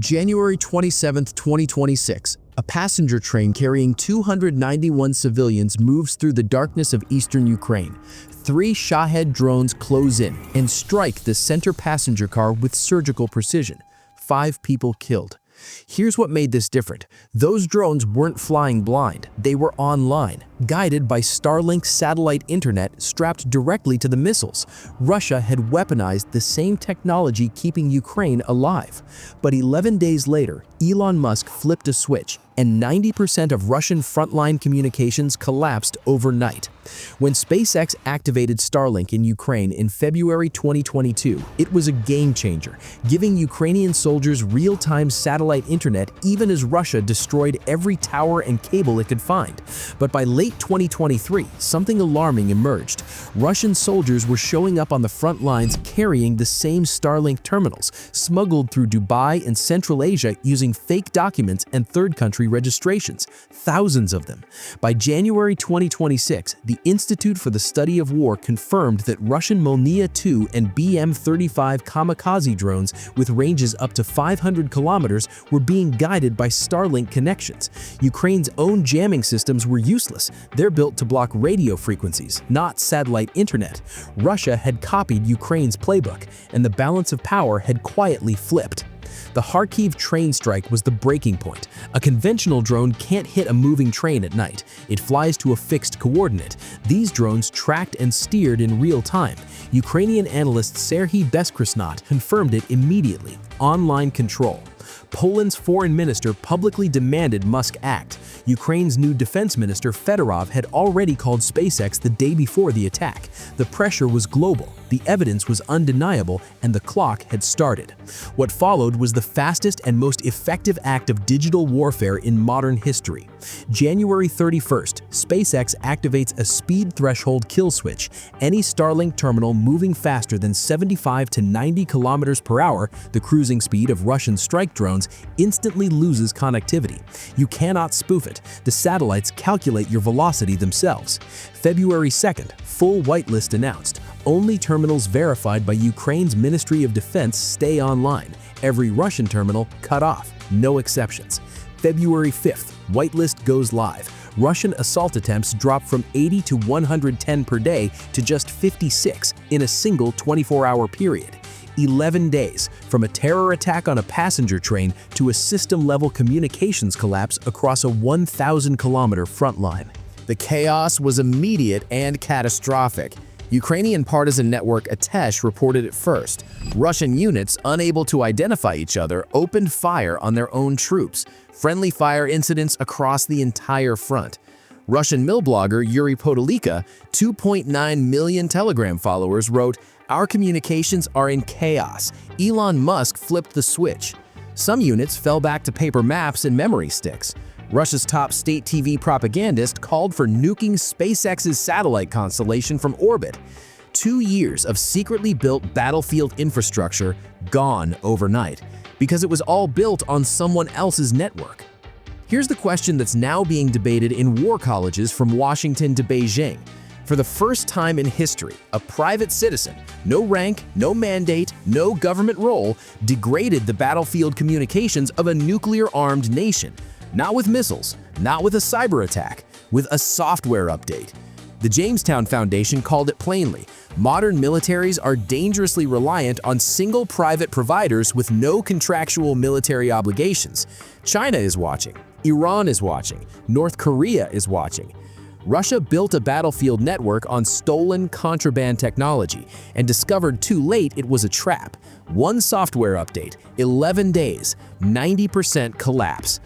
January 27, 2026, a passenger train carrying 291 civilians moves through the darkness of eastern Ukraine. 3 Shahed drones close in and strike the center passenger car with surgical precision. 5 people killed. Here's what made this different. Those drones weren't flying blind. They were online, guided by Starlink satellite internet strapped directly to the missiles. Russia had weaponized the same technology keeping Ukraine alive. But 11 days later, Elon Musk flipped a switch, and 90% of Russian frontline communications collapsed overnight. When SpaceX activated Starlink in Ukraine in February 2022, it was a game changer, giving Ukrainian soldiers real-time satellite internet even as Russia destroyed every tower and cable it could find. But by late 2023, something alarming emerged. Russian soldiers were showing up on the front lines carrying the same Starlink terminals, smuggled through Dubai and Central Asia using fake documents and third-country registrations, thousands of them. By January 2026, the Institute for the Study of War confirmed that Russian Molniya-2 and BM-35 kamikaze drones with ranges up to 500 kilometers were being guided by Starlink connections. Ukraine's own jamming systems were useless. They're built to block radio frequencies, not satellite internet. Russia had copied Ukraine's playbook, and the balance of power had quietly flipped. The Kharkiv train strike was the breaking point. A conventional drone can't hit a moving train at night. It flies to a fixed coordinate. These drones tracked and steered in real time. Ukrainian analyst Serhiy Beskrasnot confirmed it immediately. Online control. Poland's foreign minister publicly demanded Musk act. Ukraine's new defense minister Fedorov had already called SpaceX the day before the attack. The pressure was global, the evidence was undeniable, and the clock had started. What followed was the fastest and most effective act of digital warfare in modern history. January 31st, SpaceX activates a speed threshold kill switch. Any Starlink terminal moving faster than 75 to 90 kilometers per hour, the cruising speed of Russian strike drones, instantly loses connectivity. You cannot spoof it. The satellites calculate your velocity themselves. February 2nd, full whitelist announced. Only terminals verified by Ukraine's Ministry of Defense stay online. Every Russian terminal cut off, no exceptions. February 5th, whitelist goes live. Russian assault attempts drop from 80 to 110 per day to just 56 in a single 24-hour period. 11 days, from a terror attack on a passenger train to a system-level communications collapse across a 1,000-kilometer front line. The chaos was immediate and catastrophic. Ukrainian partisan network Atesh reported it first. Russian units, unable to identify each other, opened fire on their own troops. Friendly fire incidents across the entire front. Russian mill blogger Yuri Podolika, 2.9 million Telegram followers, wrote, "Our communications are in chaos. Elon Musk flipped the switch." Some units fell back to paper maps and memory sticks. Russia's top state TV propagandist called for nuking SpaceX's satellite constellation from orbit. 2 years of secretly built battlefield infrastructure gone overnight, because it was all built on someone else's network. Here's the question that's now being debated in war colleges from Washington to Beijing. For the first time in history, a private citizen, no rank, no mandate, no government role, degraded the battlefield communications of a nuclear-armed nation. Not with missiles, not with a cyber attack, with a software update. The Jamestown Foundation called it plainly: modern militaries are dangerously reliant on single private providers with no contractual military obligations. China is watching, Iran is watching, North Korea is watching. Russia built a battlefield network on stolen contraband technology and discovered too late it was a trap. One software update, 11 days, 90% collapse.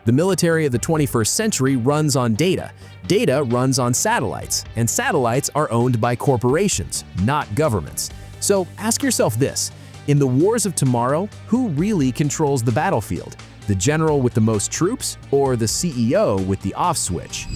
The military of the 21st century runs on data. Data runs on satellites, and satellites are owned by corporations, not governments. So ask yourself this: in the wars of tomorrow, who really controls the battlefield? The general with the most troops or the CEO with the off switch?